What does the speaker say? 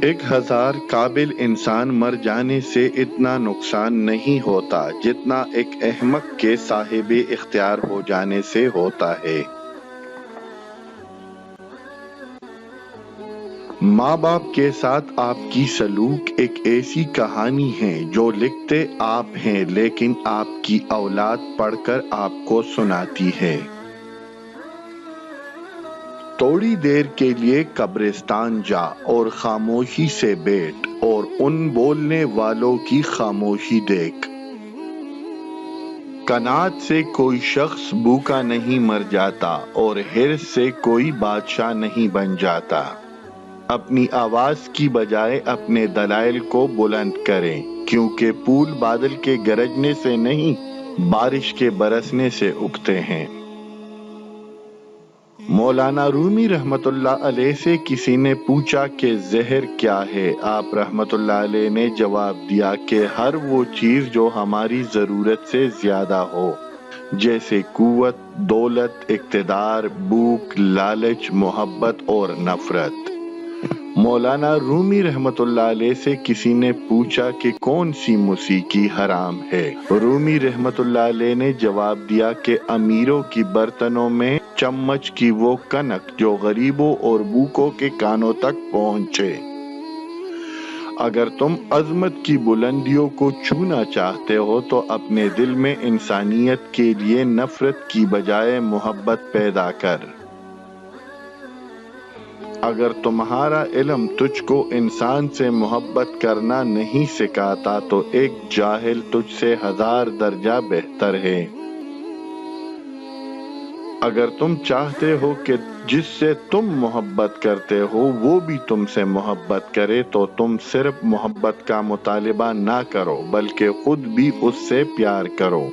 1000 قابل انسان مر جانے سے اتنا نقصان نہیں ہوتا جتنا ایک احمق کے صاحب اختیار ہو جانے سے ہوتا ہے۔ ماں باپ کے ساتھ آپ کی سلوک ایک ایسی کہانی ہے جو لکھتے آپ ہیں لیکن آپ کی اولاد پڑھ کر آپ کو سناتی ہے۔ تھوڑی دیر کے لیے قبرستان جا اور خاموشی سے بیٹھ اور ان بولنے والوں کی خاموشی دیکھ۔ قناعت سے کوئی شخص بھوکا نہیں مر جاتا اور حرص سے کوئی بادشاہ نہیں بن جاتا۔ اپنی آواز کی بجائے اپنے دلائل کو بلند کریں، کیونکہ پھول بادل کے گرجنے سے نہیں، بارش کے برسنے سے اگتے ہیں۔ مولانا رومی رحمت اللہ علیہ سے کسی نے پوچھا کہ زہر کیا ہے؟ آپ رحمت اللہ علیہ نے جواب دیا کہ ہر وہ چیز جو ہماری ضرورت سے زیادہ ہو، جیسے قوت، دولت، اقتدار، بھوک، لالچ، محبت اور نفرت۔ مولانا رومی رحمت اللہ علیہ سے کسی نے پوچھا کہ کون سی موسیقی حرام ہے؟ رومی رحمت اللہ علیہ نے جواب دیا کہ امیروں کی برتنوں میں چمچ کی وہ کنک جو غریبوں اور بھوکوں کے کانوں تک پہنچے۔ اگر تم عظمت کی بلندیوں کو چھونا چاہتے ہو تو اپنے دل میں انسانیت کے لیے نفرت کی بجائے محبت پیدا کر۔ اگر تمہارا علم تجھ کو انسان سے محبت کرنا نہیں سکھاتا تو ایک جاہل تجھ سے 1000 درجہ بہتر ہے۔ اگر تم چاہتے ہو کہ جس سے تم محبت کرتے ہو وہ بھی تم سے محبت کرے تو تم صرف محبت کا مطالبہ نہ کرو بلکہ خود بھی اس سے پیار کرو۔